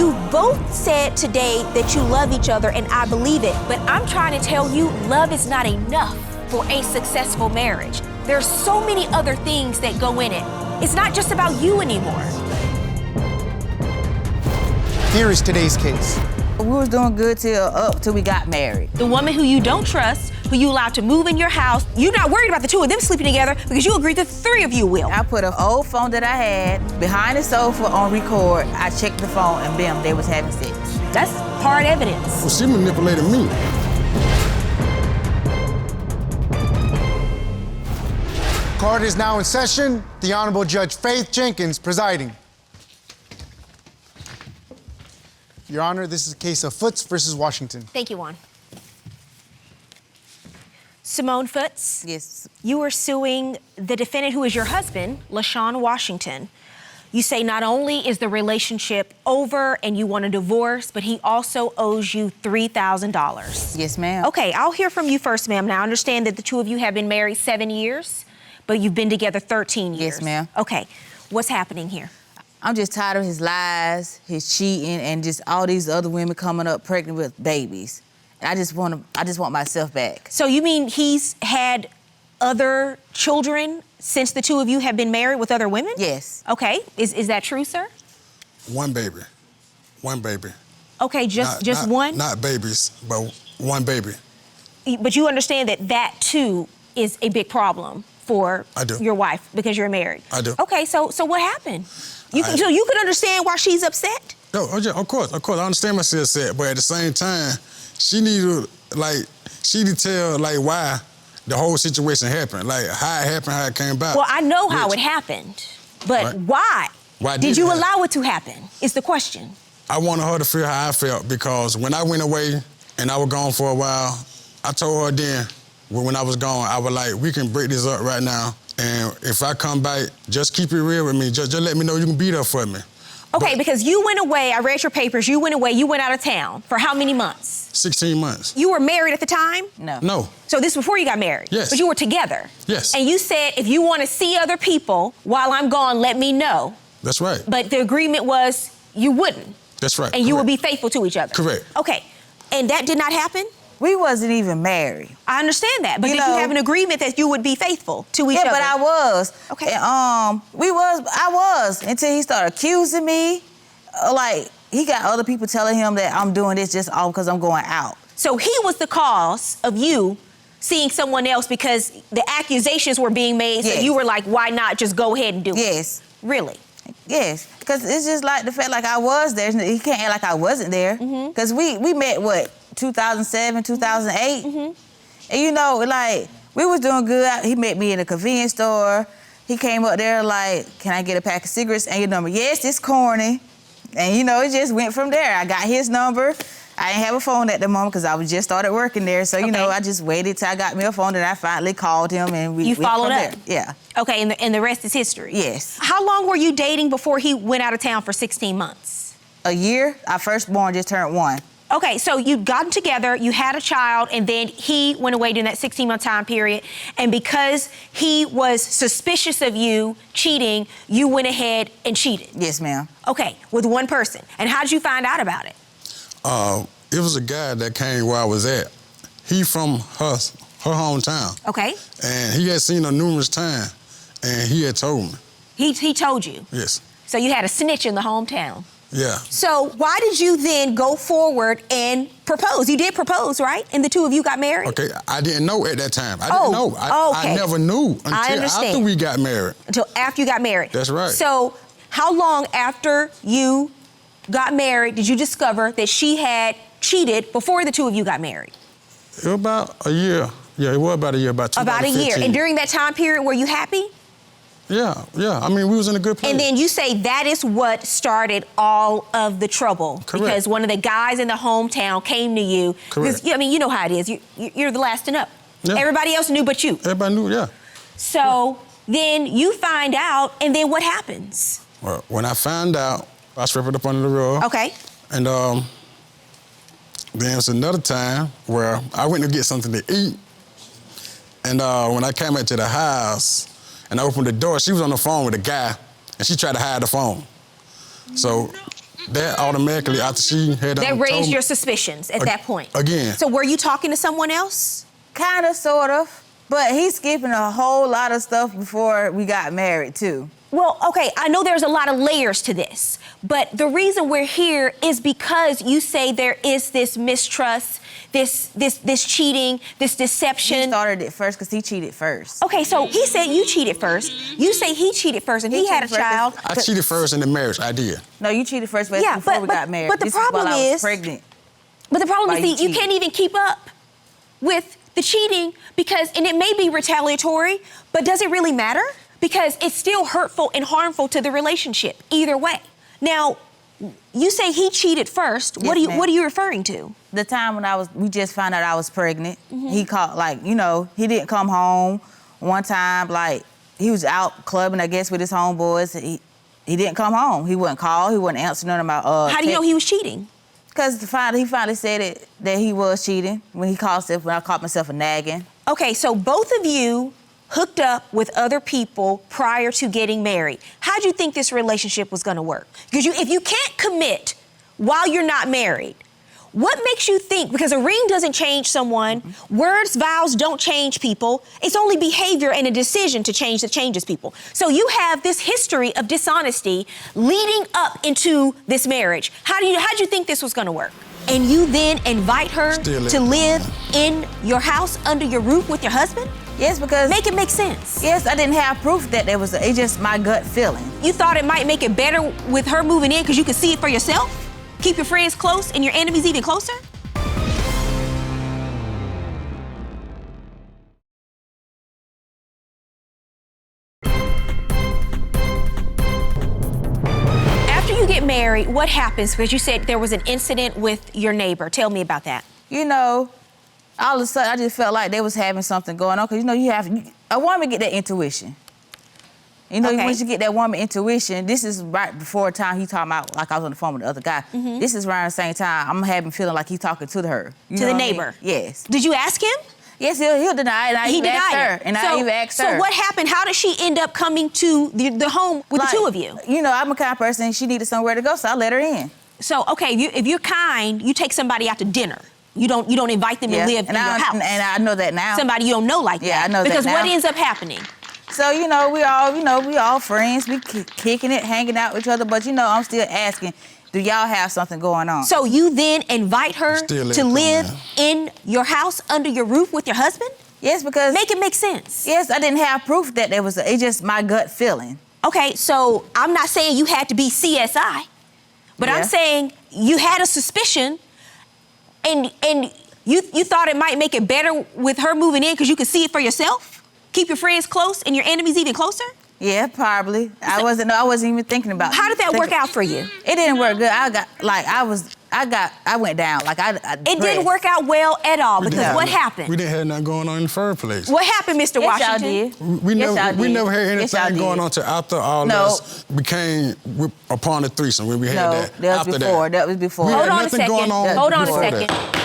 You both said today that you love each other, and I believe it, but I'm trying to tell you, love is not enough for a successful marriage. There's so many other things that go in it. It's not just about you anymore. Here is today's case. We was doing good till we got married. The woman who you don't trust, who you allowed to move in your house, you're not worried about the two of them sleeping together because you agreed the three of you will. I put an old phone that I had behind the sofa on record. I checked the phone and bam, they was having sex. That's hard evidence. Well, she manipulated me. Court is now in session. The Honorable Judge Faith Jenkins presiding. Your Honor, this is a case of Foots versus Washington. Thank you, Juan. Simone Foots. Yes. You are suing the defendant who is your husband, Lashaun Washington. You say not only is the relationship over and you want a divorce, but he also owes you $3,000. Yes, ma'am. Okay, I'll hear from you first, ma'am. Now, I understand that the two of you have been married 7 years, but you've been together 13 years. Yes, ma'am. Okay, what's happening here? I'm just tired of his lies, his cheating, and just all these other women coming up pregnant with babies. And I just want myself back. So you mean he's had other children since the two of you have been married with other women? Yes. Okay, is that true, sir? One baby. Okay, just one? Not babies, but one baby. But you understand that too is a big problem for your wife because you're married. I do. Okay, so what happened? So you could understand why she's upset? No, of course. I understand why she's upset, but at the same time, she need to tell why the whole situation happened, how it happened, how it came about. Well, I know how it happened, but why? Why did you allow it to happen? Is the question. I wanted her to feel how I felt because when I went away and I was gone for a while, I told her then when I was gone, I was like, we can break this up right now. And if I come back, just keep it real with me. Just let me know you can be there for me. Okay, because you went away, I read your papers, you went away, you went out of town for how many months? 16 months. You were married at the time? No. So this before you got married? Yes. But you were together? Yes. And you said, if you want to see other people while I'm gone, let me know. That's right. But the agreement was you wouldn't. That's right. And you would be faithful to each other. Correct. Okay, and that did not happen? We wasn't even married. I understand that, but did you have an agreement that you would be faithful to each other? Yeah, but I was. Okay. And, I was until he started accusing me. He got other people telling him that I'm doing this just all because I'm going out. So he was the cause of you seeing someone else because the accusations were being made, so you were like, why not just go ahead and do it? Yes. Really? Yes, because it's just like the fact like I was there. He can't act like I wasn't there. Because we met, 2007, 2008? And we was doing good. He met me in a convenience store. He came up there can I get a pack of cigarettes and your number? Yes, it's corny. And it just went from there. I got his number. I didn't have a phone at the moment because I was just started working there. So, I just waited till I got me a phone and I finally called him and we You followed up? there. Yeah. Okay, and the rest is history? Yes. How long were you dating before he went out of town for 16 months? A year. Our firstborn just turned 1. Okay, so you'd gotten together, you had a child, and then he went away during that 16-month time period, and because he was suspicious of you cheating, you went ahead and cheated? Yes, ma'am. Okay, with one person. And how did you find out about it? It was a guy that came where I was at. He from her hometown. Okay. And he had seen her numerous times, and he had told me. He told you? Yes. So you had a snitch in the hometown? Yeah. So why did you then go forward and propose? You did propose, right? And the two of you got married? Okay, I didn't know at that time. I didn't know. Okay. I never knew until after we got married. Until after you got married? That's right. So how long after you got married did you discover that she had cheated before the two of you got married? It was about a year. Yeah, it was about a year, about 2015. About a year. And during that time period, were you happy? Yeah. I mean, we was in a good place. And then you say that is what started all of the trouble. Correct. Because one of the guys in the hometown came to you. Correct. Because, you know how it is. You're the last to know. Yeah. Everybody else knew but you. Everybody knew, yeah. So then you find out, and then what happens? Well, when I found out, I swept it up under the rug. Okay. And then it was another time where I went to get something to eat. And when I came back to the house and I opened the door, she was on the phone with a guy, and she tried to hide the phone. So that automatically, after she had That told raised me- your suspicions at that point. Again. So were you talking to someone else? Kind of, sort of. But he's skipping a whole lot of stuff before we got married, too. Well, okay, I know there's a lot of layers to this, but the reason we're here is because you say there is this mistrust, this cheating, this deception. He started it first because he cheated first. Okay, so he said you cheated first. You say he cheated first and he had a cheated first. child. I cheated first in the marriage, I did. No, you cheated first Yeah, before but- we but- got married. but the This problem while I was is- pregnant. But the problem Why is you that you cheating? can't even keep up with the cheating because, and it may be retaliatory, but does it really matter? Because it's still hurtful and harmful to the relationship, either way. Now, you say he cheated first. Yes, ma'am. What are you referring to? The time when we just found out I was pregnant, Mm-hmm. he called, he didn't come home. One time, he was out clubbing, I guess, with his homeboys. He didn't come home. He wouldn't call. He wouldn't answer none of my How do you know he was cheating? Because he finally said that he was cheating when I caught myself a nagging. Okay, so both of you hooked up with other people prior to getting married. How do you think this relationship was going to work? Because if you can't commit while you're not married, what makes you think, because a ring doesn't change someone, words, vows don't change people, it's only behavior and a decision to change that changes people. So you have this history of dishonesty leading up into this marriage. How'd you think this was gonna work? And you then invite her to live in your house under your roof with your husband? Yes, because... Make it make sense. Yes, I didn't have proof that it's just my gut feeling. You thought it might make it better with her moving in because you could see it for yourself? Keep your friends close and your enemies even closer? After you get married, what happens? Because you said there was an incident with your neighbor. Tell me about that. All of a sudden, I just felt like they was having something going on. Because, a woman get that intuition. Okay. Once you get that woman intuition, this is right before the time he talking about, like I was on the phone with the other guy. Mm-hmm. This is around the same time I'm having feeling like he's talking to her. You To know the what I mean? neighbor? Yes. Did you ask him? Yes, he'll deny it. And I He even asked denied her. it. And I even asked her. So what happened? How did she end up coming to the home with the two of you? I'm a kind of person, she needed somewhere to go, so I let her in. So, okay, if you're kind, you take somebody out to dinner. You don't invite them to live in your house. And I know that now. Somebody you don't know like that. Yeah, I know that because now. what ends up happening? So, we all friends. We kicking it, hanging out with each other. But, I'm still asking, do y'all have something going on? So you then invite her to live in your house under your roof with your husband? Yes, because... Make it make sense. Yes, I didn't have proof that it's just my gut feeling. Okay, so I'm not saying you had to be CSI, but I'm saying you had a suspicion and you thought it might make it better with her moving in because you could see it for yourself? Keep your friends close and your enemies even closer? Yeah, probably. I wasn't even thinking about it. How did that work out for you? It didn't work good. I went down. It didn't work out well at all because what happened? We didn't have nothing going on in the first place. What happened, Mr. Yes, Washington? y'all did. We never had Yes, y'all anything going did. on till after all this became upon the threesome when we had that. That was before. That was before. We Hold had on a nothing second. going on Hold on a before second. that.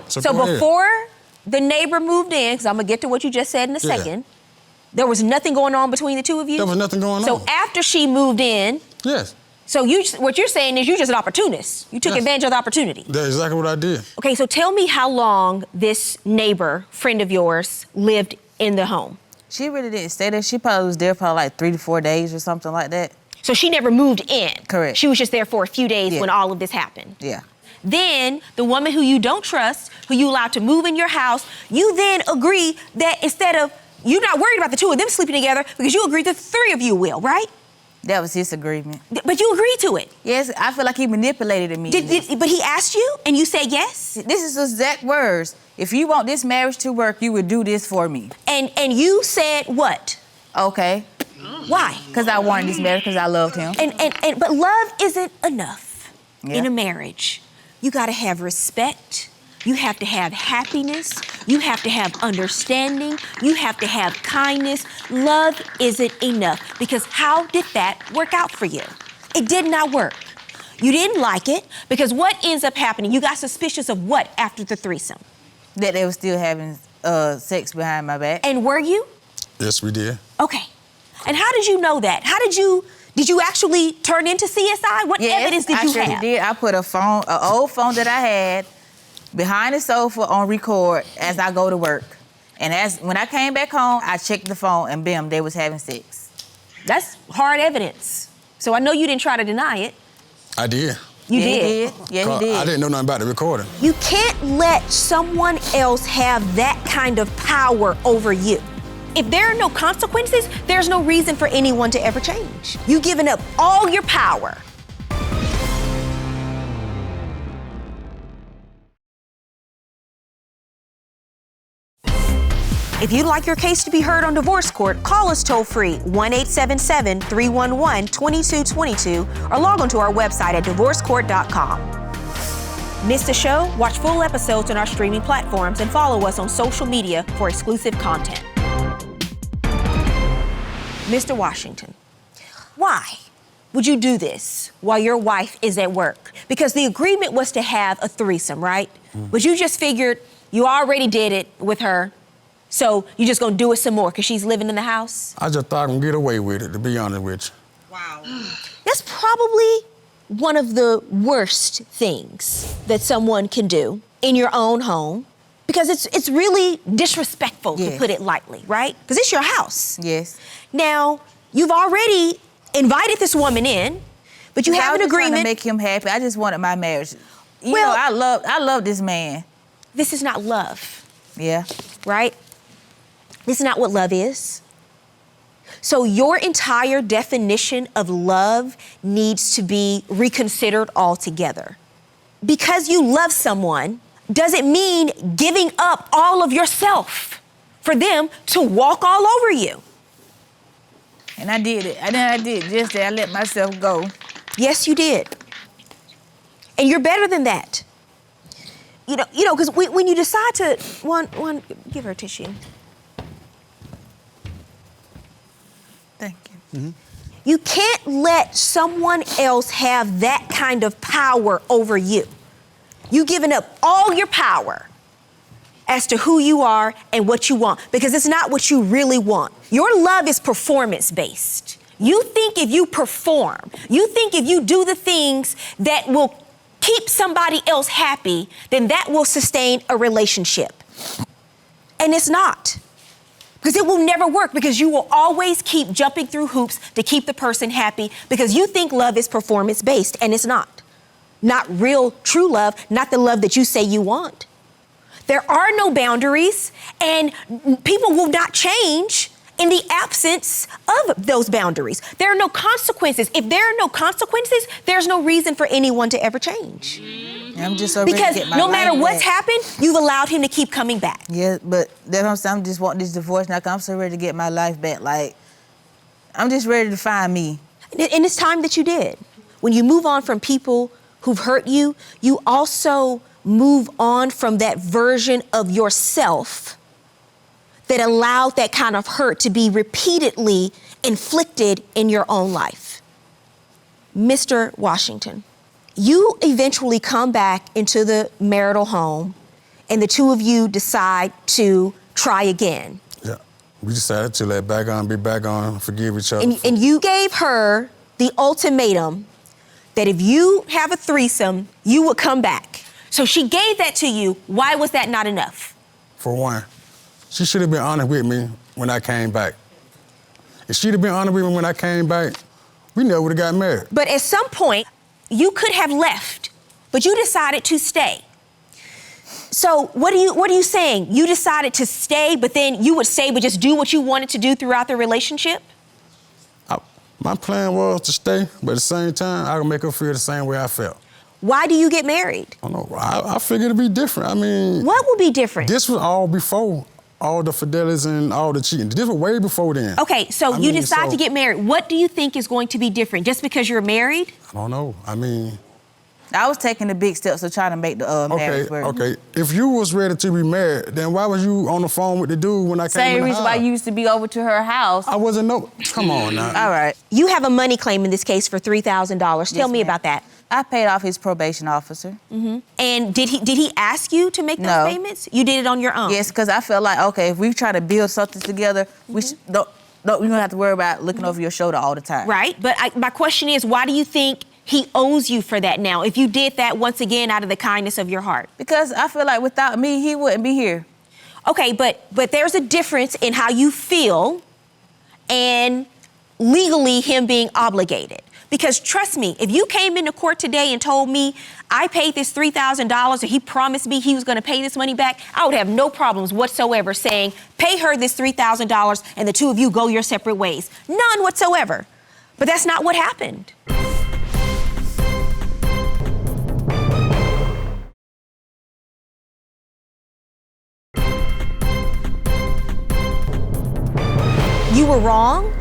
So go ahead. before the neighbor moved in, because I'm going to get to what you just said in a second, there was nothing going on between the two of you? There was nothing going on. So after she moved in, Yes. so what you're saying is you're just an opportunist. You took advantage of the opportunity. That's exactly what I did. Okay, so tell me how long this neighbor, friend of yours, lived in the home. She really didn't stay there. She probably was there for like 3 to 4 days or something like that. So she never moved in. Correct. She was just there for a few days when all of this happened. Yeah. Then the woman who you don't trust, who you allowed to move in your house, you then agree that instead of, you're not worried about the two of them sleeping together because you agreed that the three of you will, right? That was his agreement. But you agreed to it. Yes, I feel like he manipulated me. But he asked you and you said yes? This is his exact words. If you want this marriage to work, you would do this for me. And you said what? Okay. Why? Because I wanted this marriage, because I loved him. But love isn't enough in Yeah. a marriage. You gotta have respect. You have to have happiness. You have to have understanding. You have to have kindness. Love isn't enough because how did that work out for you? It did not work. You didn't like it because what ends up happening? You got suspicious of what after the threesome? That they were still having sex behind my back. And were you? Yes, we did. Okay. And how did you know that? How did you Did you actually turn into CSI? What evidence did you have? I did. I put an old phone that I had behind the sofa on record as I go to work. And when I came back home, I checked the phone and bam, they was having sex. That's hard evidence. So I know you didn't try to deny it. I did. You Yeah, did? he did. Yeah, he did. I didn't know nothing about the recording. You can't let someone else have that kind of power over you. If there are no consequences, there's no reason for anyone to ever change. You've given up all your power. If you'd like your case to be heard on divorce court, call us toll-free 1-877-311-2222 or log on to our website at divorcecourt.com. Miss the show? Watch full episodes on our streaming platforms and follow us on social media for exclusive content. Mr. Washington, why would you do this while your wife is at work? Because the agreement was to have a threesome, right? But you just figured you already did it with her, so you're just gonna do it some more because she's living in the house? I just thought I could get away with it, to be honest with you. Wow. That's probably one of the worst things that someone can do in your own home, because it's really disrespectful, to put it lightly, right? Because it's your house. Yes. Now, you've already invited this woman in, but you have an agreement. Trying to make him happy. I just wanted my marriage. You Well- know, I love this man. This is not love, Yeah. right? This is not what love is. So your entire definition of love needs to be reconsidered altogether. Because you love someone doesn't mean giving up all of yourself for them to walk all over you. And I did it. I did just that. I let myself go. Yes, you did. And you're better than that. You know, because when you decide to, give her a tissue. Thank you. You can't let someone else have that kind of power over you. You've given up all your power as to who you are and what you want, because it's not what you really want. Your love is performance-based. You think if you perform, you think if you do the things that will keep somebody else happy, then that will sustain a relationship. And it's not. Because it will never work, because you will always keep jumping through hoops to keep the person happy, because you think love is performance-based, and it's not. Not real, true love, not the love that you say you want. There are no boundaries, and people will not change in the absence of those boundaries. There are no consequences. If there are no consequences, there's no reason for anyone to ever change. I'm just so ready to Because get my no matter life what's back. happened, you've allowed him to keep coming back. Yeah, but that's what I'm saying. I'm just wanting this divorce now. 'Cause I'm so ready to get my life back. Like, I'm just ready to find me. And it's time that you did. When you move on from people who've hurt you, you also move on from that version of yourself that allowed that kind of hurt to be repeatedly inflicted in your own life. Mr. Washington, you eventually come back into the marital home, and the two of you decide to try again. Yeah. We decided to let back on, be back on, forgive each other. And you gave her the ultimatum that if you have a threesome, you would come back. So she gave that to you. Why was that not enough? For one, she should have been honest with me when I came back. If she'd have been honest with me when I came back, we never would have got married. But at some point, you could have left, but you decided to stay. So what are you saying? You decided to stay, but then you would stay but just do what you wanted to do throughout the relationship? My plan was to stay, but at the same time, I could make her feel the same way I felt. Why do you get married? I don't know. I figured it'd be different. I mean... What will be different? This was all before all the fidelities and all the cheating. This was way before then. Okay, so you decide to get married. What do you think is going to be different? Just because you're married? I don't know. I mean... I was taking the big steps of trying to make the marriage work. Okay. If you was ready to be married, then why was you on the phone with the dude when I came in Same the reason why house? you used to be over to her house. I wasn't no... Come on now. All right. You have a money claim in this case for $3,000. Tell me ma'am. about that. I paid off his probation officer. And did he ask you to make those payments? You did it on your own? Yes, because I felt like, okay, if we try to build something together, we should, the No, you don't have to worry about looking over your shoulder all the time. Right, but my question is, why do you think he owes you for that now, if you did that once again out of the kindness of your heart? Because I feel like without me, he wouldn't be here. Okay, but there's a difference in how you feel and legally him being obligated. Because trust me, if you came into court today and told me I paid this $3,000 or he promised me he was going to pay this money back, I would have no problems whatsoever saying, pay her this $3,000 and the two of you go your separate ways. None whatsoever. But that's not what happened. You were wrong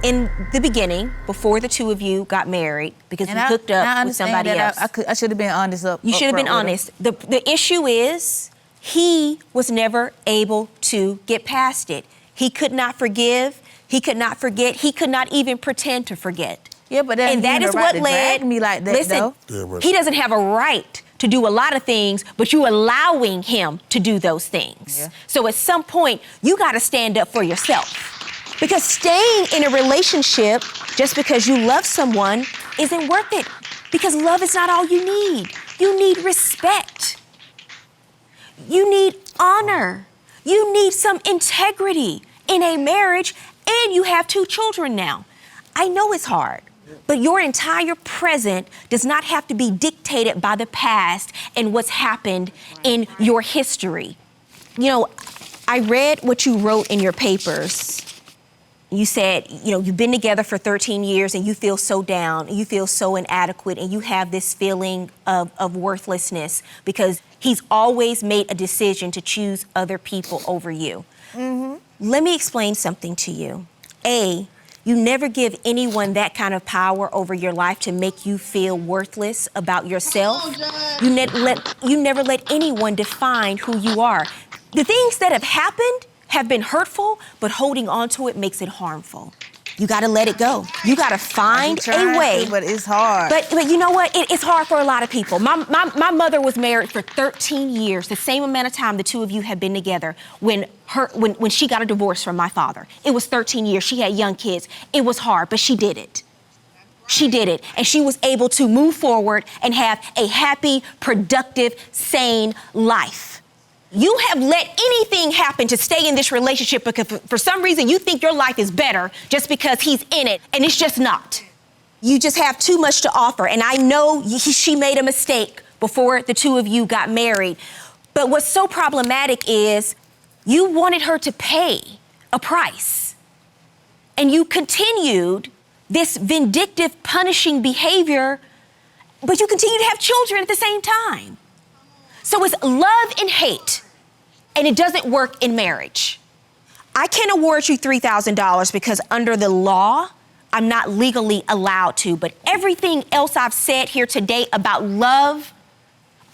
in the beginning, before the two of you got married, because you hooked up with somebody else. I should have been honest You should have been honest. The issue is, he was never able to get past it. He could not forgive. He could not forget. He could not even pretend to forget. Yeah, but and that is what led me like that. Listen, though. He doesn't have a right to do a lot of things, but you allowing him to do those things. Yeah. So at some point, you got to stand up for yourself. Because staying in a relationship just because you love someone isn't worth it. Because love is not all you need. You need respect. You need honor. You need some integrity in a marriage, and you have 2 children now. I know it's hard, but your entire present does not have to be dictated by the past and what's happened in your history. You know, I read what you wrote in your papers. You said, you know, you've been together for 13 years and you feel so down, and you feel so inadequate, and you have this feeling of worthlessness because he's always made a decision to choose other people over you. Mm-hmm. Let me explain something to you. A, you never give anyone that kind of power over your life to make you feel worthless about yourself. You never let anyone define who you are. The things that have happened have been hurtful, but holding on to it makes it harmful. You gotta let it go. You gotta find a way. But it's hard. But you know what? It's hard for a lot of people. My mother was married for 13 years, the same amount of time the two of you had been together when she got a divorce from my father. It was 13 years. She had young kids. It was hard, but she did it. She did it, and she was able to move forward and have a happy, productive, sane life. You have let anything happen to stay in this relationship because for some reason you think your life is better just because he's in it, and it's just not. You just have too much to offer, and I know she made a mistake before the two of you got married. But what's so problematic is you wanted her to pay a price, and you continued this vindictive, punishing behavior, but you continue to have children at the same time. So it's love and hate, and it doesn't work in marriage. I can't award you $3,000 because under the law, I'm not legally allowed to, but everything else I've said here today about love,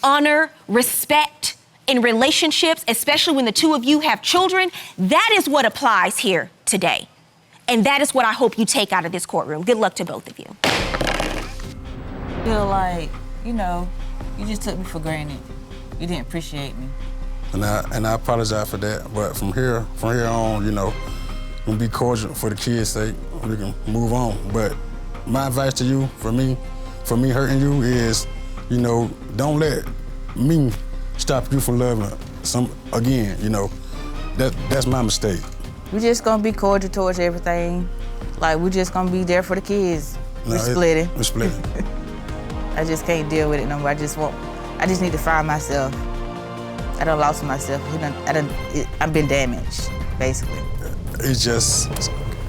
honor, respect in relationships, especially when the two of you have children, that is what applies here today. And that is what I hope you take out of this courtroom. Good luck to both of you. I feel like, you know, you just took me for granted. You didn't appreciate me. And I apologize for that. But from here on, you know, we'll be cordial for the kids' sake. We can move on. But my advice to you, for me hurting you is, you know, don't let me stop you from loving again, you know. That's my mistake. We're just gonna be cordial towards everything. Like, we're just gonna be there for the kids. We're splitting. We're splitting. I just can't deal with it no more. I just need to find myself. I done lost myself. I've been damaged, basically. It's just,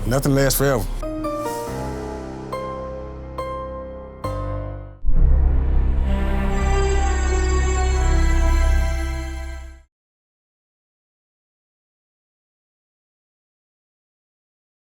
nothing lasts forever.